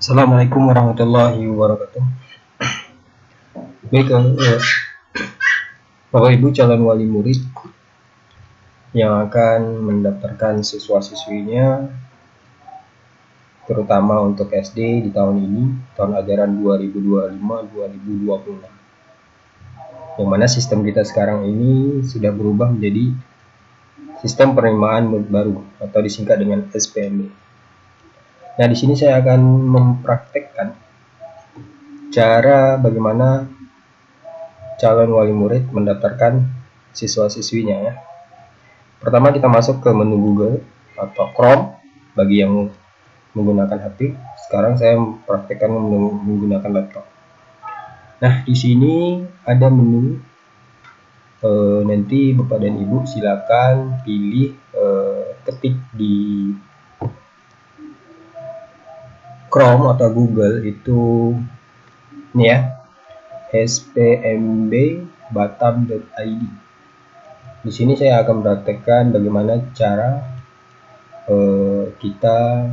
Assalamualaikum warahmatullahi wabarakatuh. Baik, Bapak Ibu calon wali murid yang akan mendaftarkan siswa-siswinya, terutama untuk SD di tahun ini, tahun ajaran 2025-2026. Yang mana sistem kita sekarang ini sudah berubah menjadi sistem penerimaan murid baru atau disingkat dengan SPMB. Nah, di sini saya akan mempraktekkan cara bagaimana calon wali murid mendaftarkan siswa-siswinya ya. Pertama kita masuk ke menu Google atau Chrome bagi yang menggunakan HP. Sekarang saya praktekkan menggunakan laptop. Nah, di sini ada menu. Nanti Bapak dan Ibu silakan pilih, ketik di Chrome atau Google itu ini ya, spmbbatam.id. Di sini saya akan praktekkan bagaimana cara kita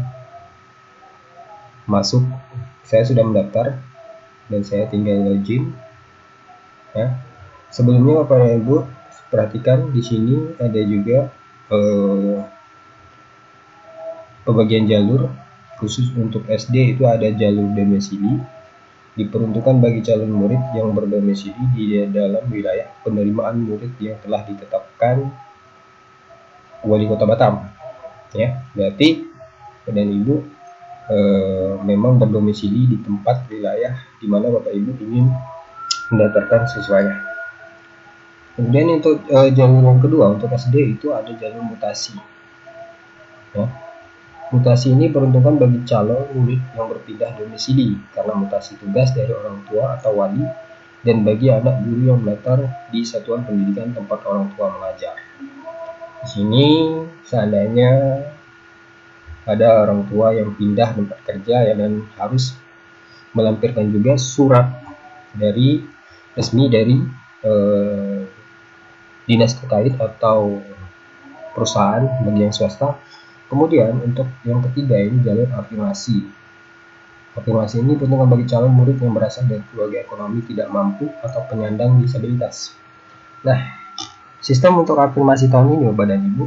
masuk. Saya sudah mendaftar dan saya tinggal login ya. Sebelumnya Bapak dan Ibu perhatikan di sini ada juga pembagian jalur khusus untuk SD. Itu ada jalur domisili, diperuntukkan bagi calon murid yang berdomisili di dalam wilayah penerimaan murid yang telah ditetapkan Wali Kota Batam ya. Berarti Bapak dan Ibu memang berdomisili di tempat wilayah di mana Bapak Ibu ingin mendaftarkan siswanya. Kemudian untuk jalur yang kedua untuk SD itu ada jalur mutasi ya. Mutasi ini peruntukan bagi calon murid yang berpindah domisili karena mutasi tugas dari orang tua atau wali, dan bagi anak guru yang mendaftar di satuan pendidikan tempat orang tua mengajar. Di sini seandainya ada orang tua yang pindah tempat kerja ya, dan harus melampirkan juga surat dari resmi dari dinas terkait atau perusahaan bagi yang swasta. Kemudian untuk yang ketiga ini jalur afirmasi. Afirmasi ini peruntukan bagi calon murid yang berasal dari keluarga ekonomi tidak mampu atau penyandang disabilitas. Nah, sistem untuk afirmasi tahun ini Bapak dan Ibu,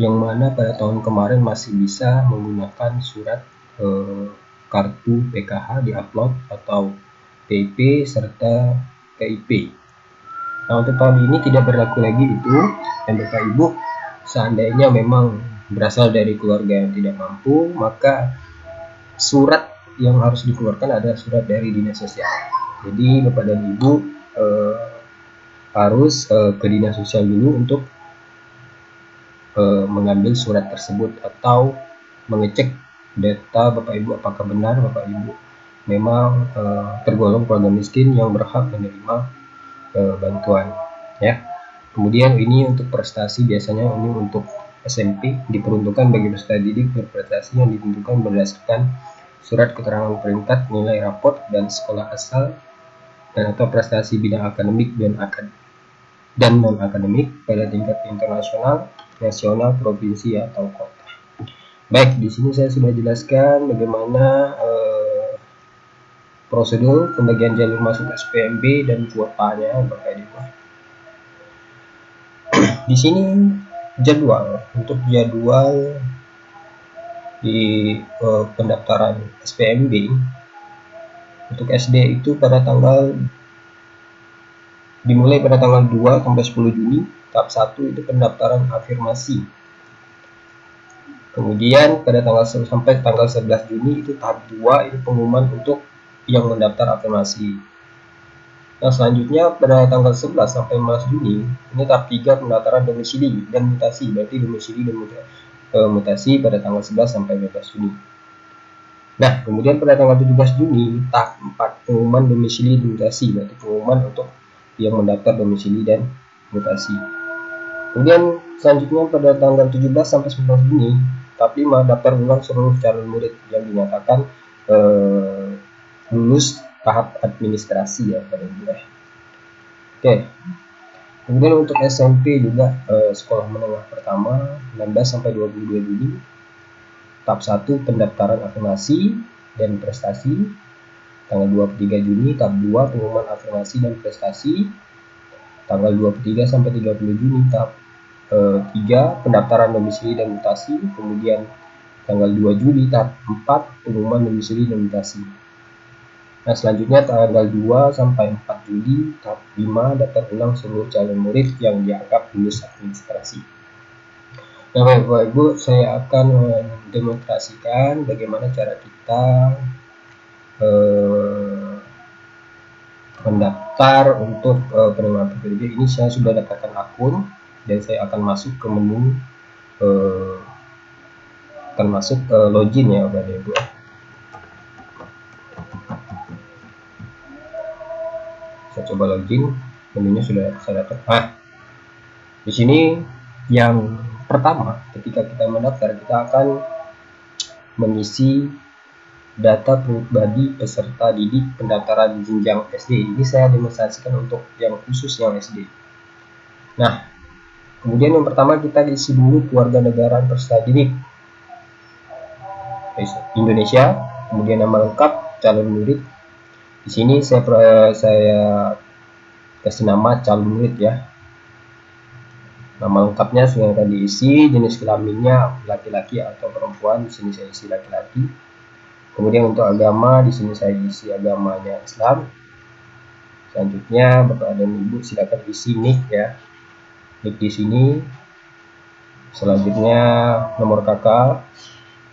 yang mana pada tahun kemarin masih bisa menggunakan surat kartu PKH diupload atau PIP serta KIP. Nah, untuk tahun ini tidak berlaku lagi itu, dan Bapak Ibu seandainya memang berasal dari keluarga yang tidak mampu, maka surat yang harus dikeluarkan adalah surat dari dinas sosial. Jadi Bapak dan Ibu harus ke dinas sosial dulu untuk mengambil surat tersebut atau mengecek data Bapak Ibu apakah benar Bapak Ibu memang tergolong keluarga miskin yang berhak menerima bantuan ya. Kemudian ini untuk prestasi, biasanya ini untuk SMP diperuntukkan bagi peserta didik berprestasi yang ditentukan berdasarkan surat keterangan peringkat, nilai raport, dan sekolah asal dan atau prestasi bidang akademik dan non akademik pada tingkat internasional, nasional, provinsi atau kota. Baik, di sini saya sudah jelaskan bagaimana prosedur pembagian jalur masuk SPMB dan kuotanya Bapak Ibu. Di sini jadwal di pendaftaran SPMB untuk SD itu dimulai pada tanggal 2 sampai 10 Juni. Tahap 1 itu pendaftaran afirmasi. Kemudian pada tanggal 1 sampai tanggal 11 Juni itu tahap 2, itu pengumuman untuk yang mendaftar afirmasi. Nah, selanjutnya pada tanggal 11 sampai 15 Juni ini tahap 3 pendaftaran domisili dan mutasi. Berarti domisili dan mutasi pada tanggal 11 sampai 15 Juni. Nah, kemudian pada tanggal 17 Juni tahap 4 pengumuman domisili dan mutasi. Berarti pengumuman untuk yang mendaftar domisili dan mutasi. Kemudian selanjutnya pada tanggal 17 sampai 19 Juni tahap 5 daftar ulang seluruh calon murid yang dinyatakan lulus tahap administrasi ya pada bulan. Oke. Kemudian untuk SMP juga sekolah menengah pertama 16 sampai 22 Juni. Tahap 1 pendaftaran afirmasi dan prestasi tanggal 23 Juni. Tahap 2 pengumuman afirmasi dan prestasi tanggal 23 sampai 30 Juni. Tahap 3 pendaftaran domisili dan mutasi, kemudian tanggal 2 Juli. Tahap 4 pengumuman domisili dan mutasi. Nah, selanjutnya tanggal 2 sampai 4 Juli. Tahap 5 daftar ulang seluruh calon murid yang dianggap lulus administrasi. Nah, Bapak Ibu, saya akan mendemonstrasikan bagaimana cara kita mendaftar untuk penerimaan PPDB. Ini saya sudah dapatkan akun dan saya akan masuk ke menu, akan masuk ke login ya Bapak Ibu. Saya coba login, menunya sudah saya dapat. Nah, di sini yang pertama, ketika kita mendaftar, kita akan mengisi data pribadi peserta didik pendaftaran jenjang SD. Ini saya demonstrasikan untuk yang khusus yang SD. Nah, kemudian yang pertama kita isi dulu kewarganegaraan peserta didik Indonesia, kemudian nama lengkap calon murid. Di sini saya kasih nama calon murid ya. Nama lengkapnya sudah akan diisi, jenis kelaminnya laki-laki atau perempuan. Di sini saya isi laki-laki. Kemudian untuk agama, di sini saya isi agamanya Islam. Selanjutnya Bapak dan Ibu silakan isi NIK ya. NIK di sini. Selanjutnya nomor KK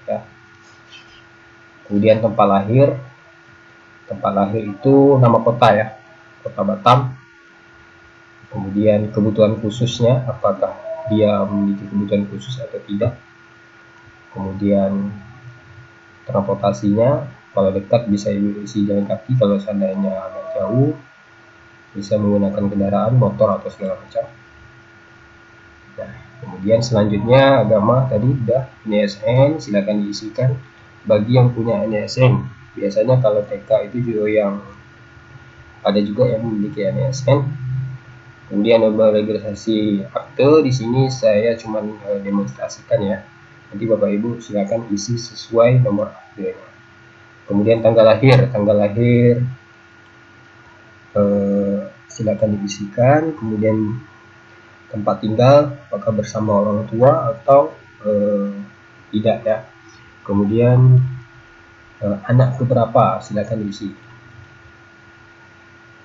ya. Kemudian tempat lahir. Tempat lahir itu nama kota ya. Kota Batam. Kemudian kebutuhan khususnya, apakah dia memiliki kebutuhan khusus atau tidak. Kemudian transportasinya, kalau dekat bisa isi jalan kaki, kalau seandainya agak jauh bisa menggunakan kendaraan, motor atau segala macam. Nah, kemudian selanjutnya agama tadi udah, NISN silakan diisikan bagi yang punya NISN. Biasanya kalau TK itu juga yang ada juga yang memiliki NISN. Kemudian nomor registrasi akte, di sini saya cuma demonstrasikan ya. Nanti Bapak Ibu silakan isi sesuai nomor akte. Kemudian tanggal lahir silakan diisikan. Kemudian tempat tinggal, apakah bersama orang tua atau tidak ya. Kemudian anak keberapa silakan diisi.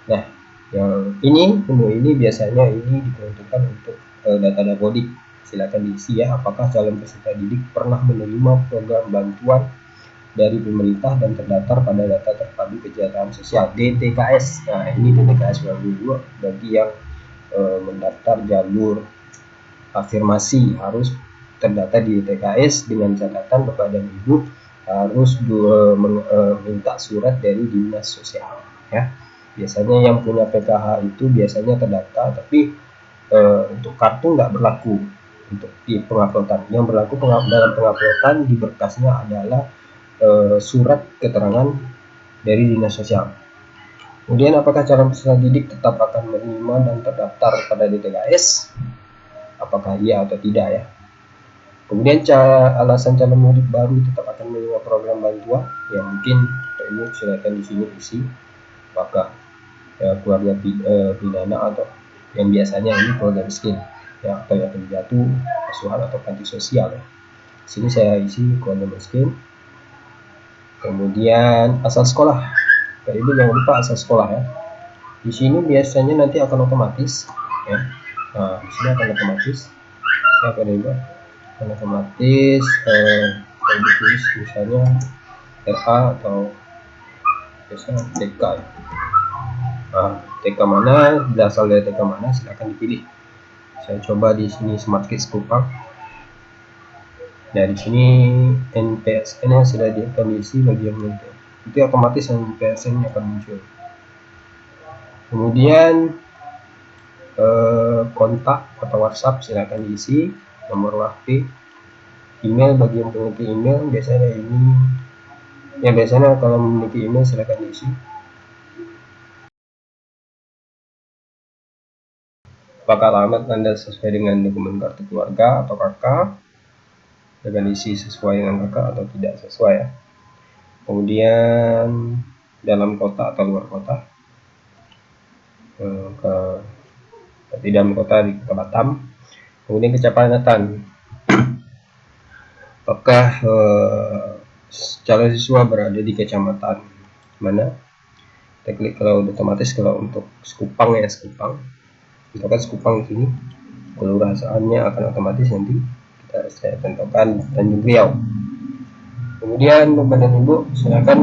Nah, yang ini menu ini biasanya ini diperuntukkan untuk data dapodik. Silakan diisi ya, apakah calon peserta didik pernah menerima program bantuan dari pemerintah dan terdaftar pada data terpadu kesejahteraan sosial DTKS. Nah, ini DTKS 2022 bagi yang mendaftar jalur afirmasi harus terdaftar di DTKS dengan catatan Bapak dan Ibu harus minta surat dari dinas sosial ya. Biasanya yang punya PKH itu biasanya terdaftar, tapi untuk kartu nggak berlaku untuk di penguploadan. Yang berlaku dalam penguploadan di berkasnya adalah surat keterangan dari dinas sosial. Kemudian apakah calon peserta didik tetap akan menerima dan terdaftar pada DTKS? Apakah iya atau tidak ya? Kemudian alasan calon murid baru tetap akan menerima program bantuan. Ya mungkin ini silakan di sini isi apakah ya, keluarga pidana atau yang biasanya ini keluarga miskin ya, atau yang terjatuh asuhan atau panti sosial ya. Di sini saya isi keluarga miskin. Kemudian asal sekolah, Bapak Ibu jangan lupa asal sekolah ya. Di sini biasanya nanti akan otomatis ya. Nah, di sini akan otomatis ya Bapak Ibu, akan otomatis Ibu tulis misalnya RA atau biasanya TK ya. Nah, TK mana, berasal dari TK mana, silahkan dipilih. Saya coba di sini Smart Kids Kupang. Nah, di sini NPSN yang sudah akan diisi bagian muncul. Itu otomatis NPSN akan muncul. Kemudian kontak atau WhatsApp silahkan diisi, nomor HP, email bagi yang memiliki email biasanya ini. Ya biasanya kalau memiliki email silahkan diisi. Apakah alamat Anda sesuai dengan dokumen kartu keluarga atau KK? dengan isi sesuai dengan kakak atau tidak sesuai ya. Kemudian dalam kota atau luar kota, di dalam kota di Kota Batam. Kemudian kecamatan, apakah calon siswa berada di kecamatan mana? Kita klik kalau otomatis. Kalau untuk Sekupang ya, Sekupang, misalkan Sekupang sini, kelurahannya akan otomatis nanti saya tentukan Tanjung Priok. Kemudian Bapak dan Ibu silakan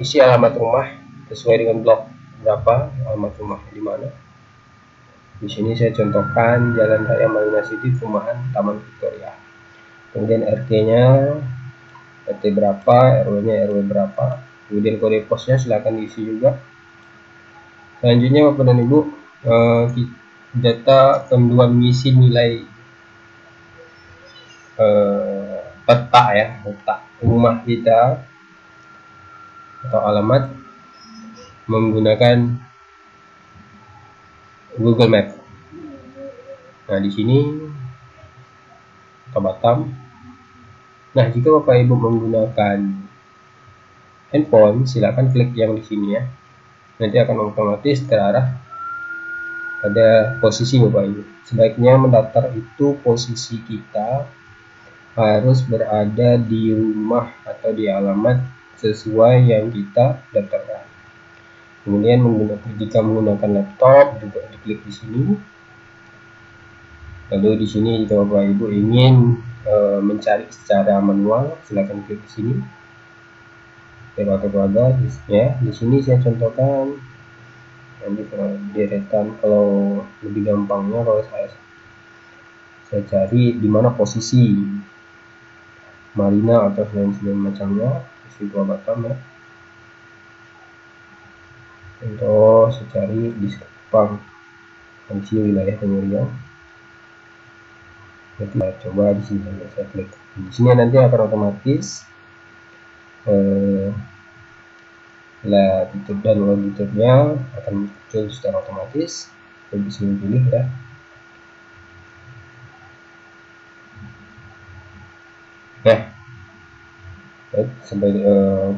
isi alamat rumah sesuai dengan blok berapa, alamat rumah di mana. Di sini saya contohkan Jalan Raya Marina City, Perumahan Taman Victoria. Kemudian RT-nya RT berapa, RW-nya RW berapa. Kemudian kode posnya silakan diisi juga. Selanjutnya Bapak dan Ibu, data panduan misi nilai peta ya, peta rumah kita atau alamat menggunakan Google Map. Nah, di sini Kota Batam. Nah, jika Bapak Ibu menggunakan handphone, silakan klik yang di sini ya. Nanti akan otomatis terarah pada posisi Bapak Ibu. Sebaiknya mendaftar itu posisi kita harus berada di rumah atau di alamat sesuai yang kita daftarkan. Kemudian jika menggunakan laptop juga diklik di sini. Lalu di sini jika Bapak Ibu ingin mencari secara manual, silakan klik di sini. Lewat keluarga ya. Di sini saya contohkan nanti deretan. Kalau lebih gampangnya kalau saya cari di mana posisi Marina atau lain macamnya di Gua Batam ya. Contoh saya cari di Sekupang, di wilayah Tanjung Priok. Kita coba di sini, saya klik di sini, nanti akan otomatis latitude dan longitude-nya akan muncul secara otomatis. Kita bisa pilih ya. Nah, sampai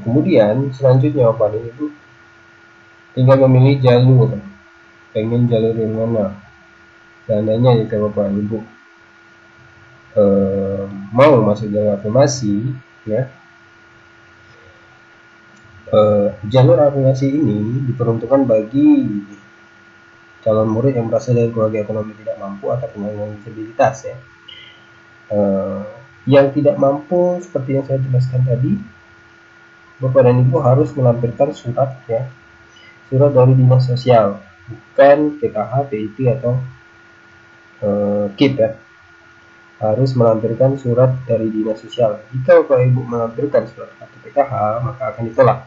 kemudian selanjutnya Bapak dan Ibu tinggal memilih jalur, pengen jalur yang mana. Seandainya jika Bapak Ibu mau masuk jalur afirmasi ya, jalur afirmasi ini diperuntukkan bagi calon murid yang berasal dari keluarga ekonomi tidak mampu atau penyandang disabilitas ya. Yang tidak mampu seperti yang saya jelaskan tadi, Bapak dan Ibu harus melampirkan surat ya, surat dari dinas sosial, bukan PKH, PIT atau KIP ya. Harus melampirkan surat dari dinas sosial. Jika Bapak Ibu melampirkan surat kartu PKH, maka akan ditolak.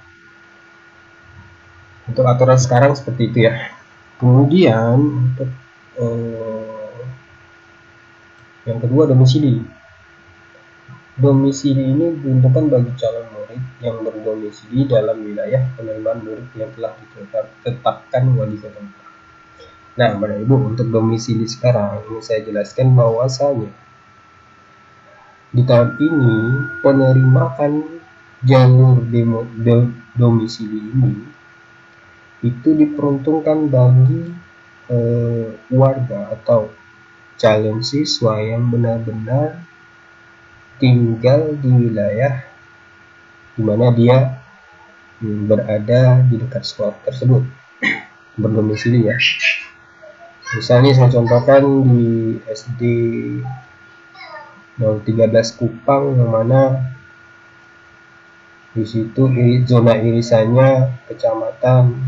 Untuk aturan sekarang seperti itu ya. Kemudian untuk yang kedua, domisili. Domisili ini diuntukkan bagi calon murid yang berdomisili dalam wilayah penerimaan murid yang telah ditetapkan wali kota. Nah, Bapak Ibu, untuk domisili sekarang ini saya jelaskan bahwasanya di tahun ini penerimaan jalur domisili ini itu diperuntukkan bagi warga atau calon siswa yang benar-benar tinggal di wilayah di mana dia berada di dekat sekolah tersebut, berdomisili ya. Misalnya saya contohkan di SD 013 Kupang, yang mana di situ zona irisannya Kecamatan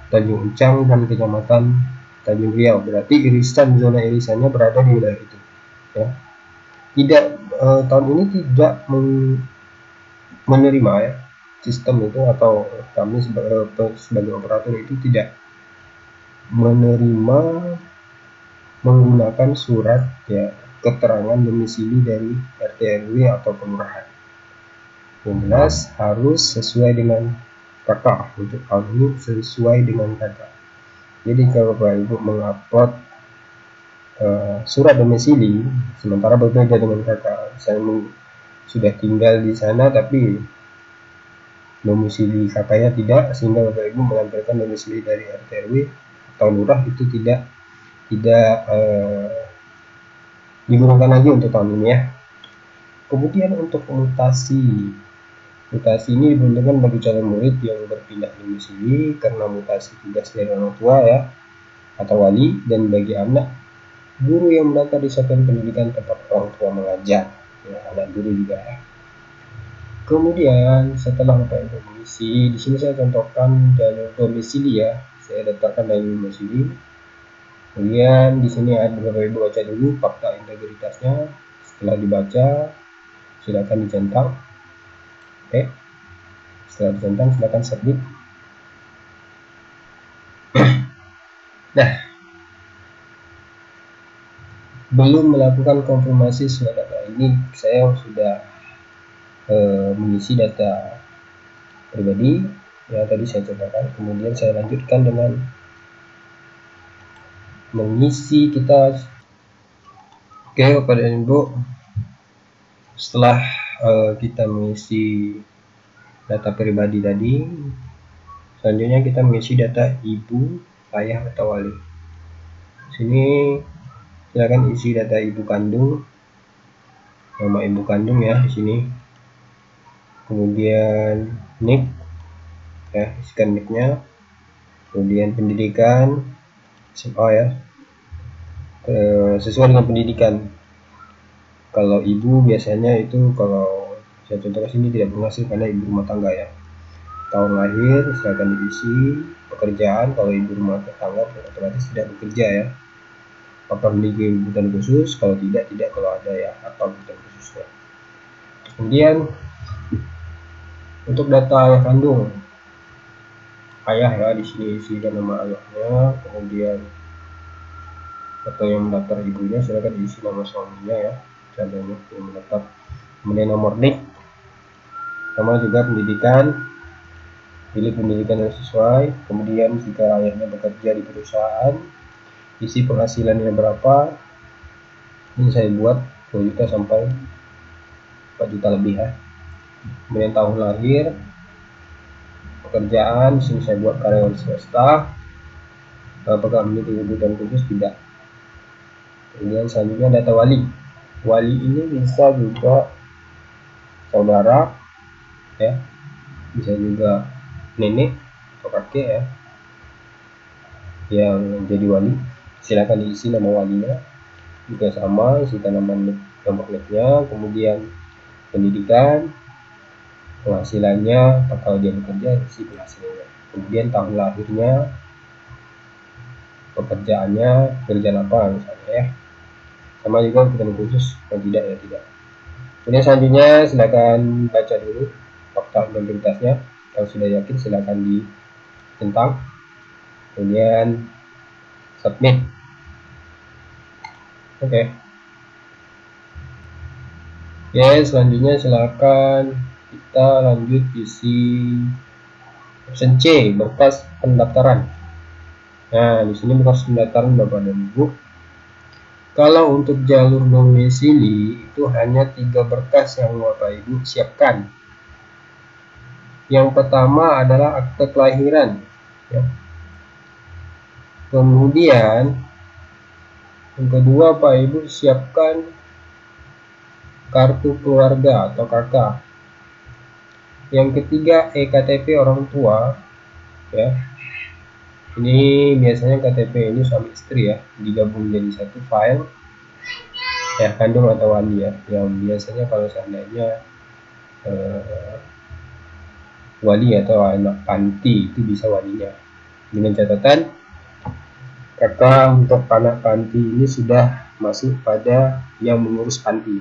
Tanjung Uncang dan Kecamatan Tanjung Priok. Berarti zona irisannya berada di wilayah itu ya. Tahun ini tidak menerima ya sistem itu, atau kami sebagai operator itu tidak menerima menggunakan surat ya, keterangan domisili dari RT RW atau kelurahan. Yang jelas harus sesuai dengan kakak. Untuk hal ini sesuai dengan kakak. Jadi kalau Bapak Ibu mengupload surat domisili, sementara berbeda dengan kakak. Saya sudah tinggal di sana tapi domisili kakaknya tidak, sehingga Bapak Ibu melampirkan domisili dari RT RW atau lurah itu tidak digunakan lagi untuk tahun ini ya. Kemudian untuk mutasi ini diperuntukkan bagi calon murid yang berpindah domisili karena mutasi tugas dari orang tua ya atau wali, dan bagi anak guru yang mendaftar di satuan pendidikan tempat orang tua mengajar ya, anak guru juga ya. Kemudian setelah Bapak Ibu mengisi, di sini saya contohkan jalur domisili ya. Saya daftarkan jalur domisili. Kemudian di sini ada Bapak Ibu baca dulu fakta integritasnya. Setelah dibaca, silakan dicentang. Oke. Setelah dicentang, silakan submit. Nah, belum melakukan konfirmasi surat data ini, saya sudah mengisi data pribadi yang tadi saya contohkan. Kemudian saya lanjutkan dengan mengisi kita. Oke, Bapak dan Ibu, setelah kita mengisi data pribadi tadi, selanjutnya kita mengisi data ibu, ayah atau wali. Sini silakan isi data ibu kandung, nama ibu kandung ya di sini. Kemudian NIK ya, isikan NIK-nya. Kemudian pendidikan, SMA ya, sesuai dengan pendidikan. Kalau ibu biasanya itu, kalau saya contohkan sini tidak berhasil karena ibu rumah tangga ya. Tahun lahir silakan diisi. Pekerjaan, kalau ibu rumah tangga otomatis tidak bekerja ya. Apakah memiliki kebutuhan khusus? Kalau tidak kalau ada ya, apa kebutuhan khususnya. Kemudian untuk data ayah kandung, ayah ya, di sini isikan nama ayahnya. Kemudian atau yang mendaftar ibunya silakan diisi nama suaminya ya, contohnya yang mendaftar. Kemudian nomor NIK, sama juga pendidikan, pilih pendidikan yang sesuai. Kemudian jika ayahnya bekerja di perusahaan, isi penghasilannya berapa. Ini saya buat 2 juta sampai 4 juta lebih ya. Kemudian tahun lahir, pekerjaan, sini saya buat karyawan swasta. Apakah memiliki kebutuhan khusus? Tidak. Kemudian selanjutnya data wali. Wali ini bisa juga saudara ya, bisa juga nenek atau kakek ya yang jadi wali. Silakan diisi nama walinya juga sama, isikan nomor NIK-nya, kemudian pendidikan, penghasilannya, kalau dia bekerja isi penghasilannya, kemudian tahun lahirnya, pekerjaannya, kerjaan apa misalnya ya, sama juga kebutuhan khusus atau tidak ya tidak. Kemudian selanjutnya silakan baca dulu fakta integritasnya. Kalau sudah yakin silakan dicentang, kemudian submit. Oke. Selanjutnya silakan kita lanjut isi option C, berkas pendaftaran. Nah, di sini berkas pendaftaran Bapak dan Ibu. Kalau untuk jalur domisili itu hanya 3 berkas yang Bapak Ibu siapkan. Yang pertama adalah akte kelahiran ya. Kemudian yang kedua Pak Ibu siapkan kartu keluarga atau KK. Yang ketiga EKTP orang tua ya. Ini biasanya KTP ini suami istri ya, digabung jadi satu file ya, kandung atau wali ya. Yang biasanya kalau seandainya wali atau anak panti itu bisa walinya, dengan catatan kakak untuk anak panti ini sudah masuk pada yang mengurus panti.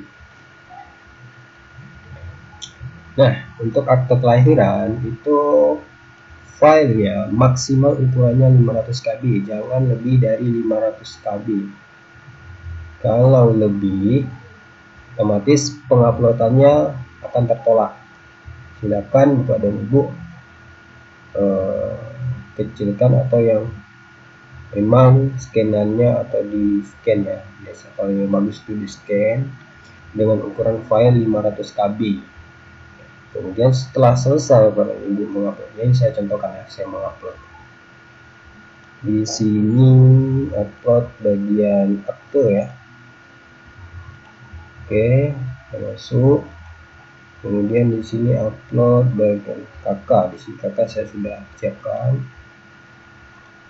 Nah, untuk akte kelahiran itu filenya maksimal ukurannya 500 KB, jangan lebih dari 500 KB. Kalau lebih, otomatis penguploadannya akan tertolak. Silakan Bapak dan Ibu kecilkan atau yang memang scanannya atau di scan ya, biasa kalau yang bagus itu di scan dengan ukuran file 500 KB. Kemudian setelah selesai Bapak Ibu menguploadnya, ini saya contohkan ya, saya mengupload di sini, upload bagian akte ya. Oke, kita masuk. Kemudian di sini upload bagian kakak, di sini kakak saya sudah siapkan.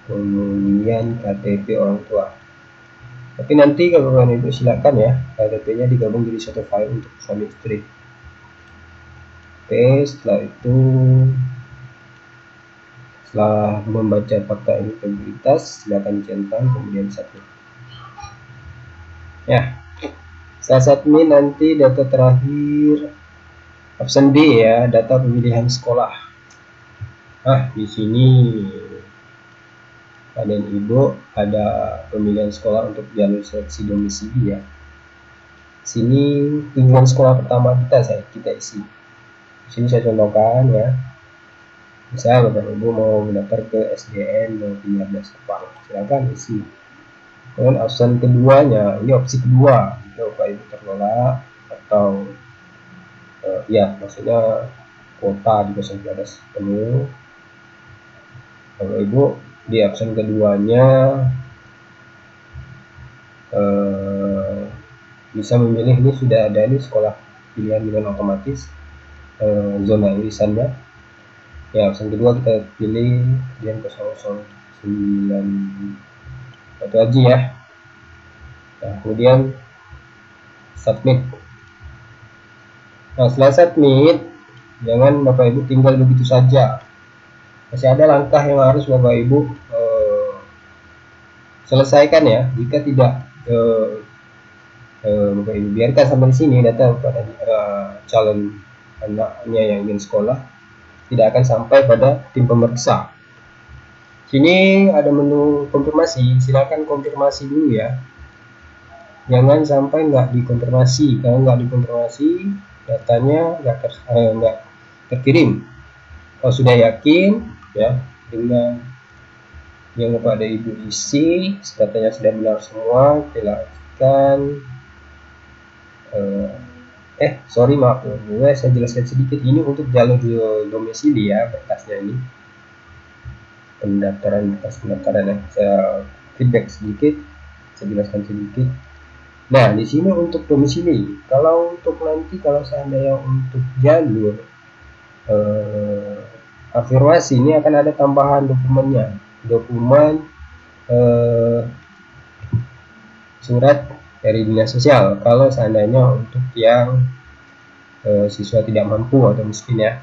Kemudian KTP orang tua. Tapi nanti kalau Bapak Ibu silakan ya, KTP-nya digabung jadi satu file untuk suami istri. Oke, setelah itu, setelah membaca fakta integritas, silakan centang kemudian submit. Ya, setelah submit nanti data terakhir option D ya, data pemilihan sekolah. Nah, di sini dan Ibu ada pemilihan sekolah untuk jalur seleksi domisili ya. Sini tujuan sekolah pertama kita isi. Di sini saya contohkan ya. Misal Bapak Ibu mau mendaftar ke SDN 13 Kupang, silakan isi. Kemudian option keduanya, ini opsi kedua, Bapak Ibu tertolak atau ya maksudnya kuota di 13 penuh. Bapak Ibu di option keduanya bisa memilih, ini sudah ada ini sekolah pilihan dengan otomatis zona irisannya. Ya, option kedua kita pilih yang 009 itu aja ya. Nah, kemudian submit. Nah, setelah submit, jangan Bapak Ibu tinggal begitu saja. Masih ada langkah yang harus Bapak Ibu selesaikan ya. Jika tidak Bapak Ibu biarkan sampai di sini, data pada calon anaknya yang ingin sekolah tidak akan sampai pada tim pemeriksa. Sini ada menu konfirmasi, silakan konfirmasi dulu ya. Jangan sampai nggak dikonfirmasi. Kalau nggak dikonfirmasi, datanya nggak terkirim. Kalau sudah yakin ya dengan yang kepada Ibu isi, datanya sudah benar semua, silakan. Sorry maaf, saya jelaskan sedikit. Ini untuk jalur domisili ya, berkasnya ini. Berkas pendaftaran ya. Saya feedback sedikit, saya jelaskan sedikit. Nah, di sini untuk domisili. Kalau untuk nanti, kalau seandainya untuk jalur afirmasi, ini akan ada tambahan dokumennya. Dokumen surat dari dinas sosial. Kalau seandainya untuk yang siswa tidak mampu atau miskin ya.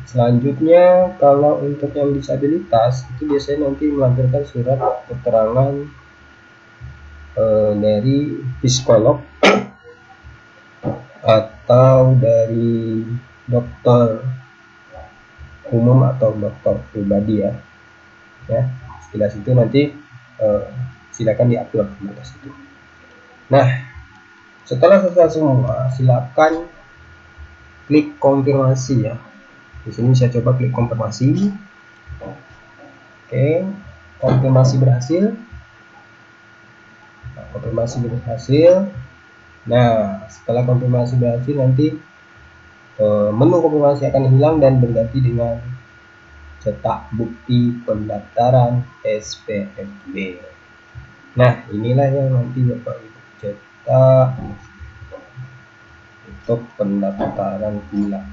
Selanjutnya, kalau untuk yang disabilitas, itu biasanya nanti melampirkan surat keterangan dari psikolog atau dari dokter umum atau dokter pribadi ya. Setelah itu nanti silakan diupload berkas itu. Nah, setelah selesai semua, silakan klik konfirmasi ya. Di sini saya coba klik konfirmasi. Oke, konfirmasi berhasil. Konfirmasi berhasil. Nah, setelah konfirmasi berhasil, nanti menu konfirmasi akan hilang dan berganti dengan cetak bukti pendaftaran SPFB. Nah, inilah yang nanti Bapak Ibu cetak untuk pendaftaran ulang.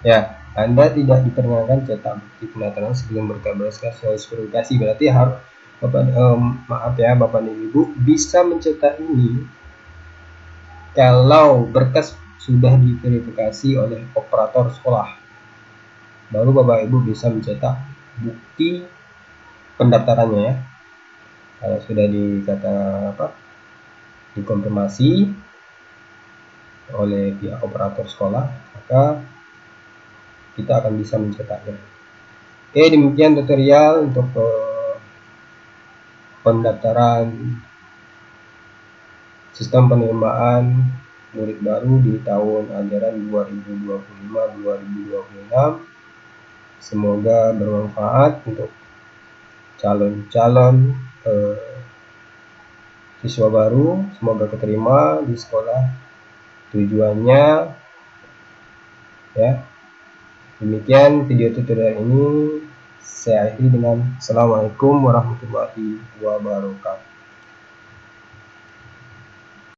Ya, Anda tidak diperkenankan cetak bukti pendaftaran sebelum berkas verifikasi. Berarti harus Bapak dan Ibu bisa mencetak ini kalau berkas sudah diverifikasi oleh operator sekolah. Baru Bapak Ibu bisa mencetak bukti pendaftarannya ya. Kalau sudah dikonfirmasi oleh pihak operator sekolah, maka kita akan bisa mencetaknya. Oke, demikian tutorial untuk pendaftaran sistem penerimaan murid baru di tahun ajaran 2025-2026 Semoga bermanfaat untuk calon-calon siswa baru. Semoga keterima di sekolah tujuannya ya. Demikian video tutorial ini, saya akhiri dengan Assalamualaikum warahmatullahi wabarakatuh.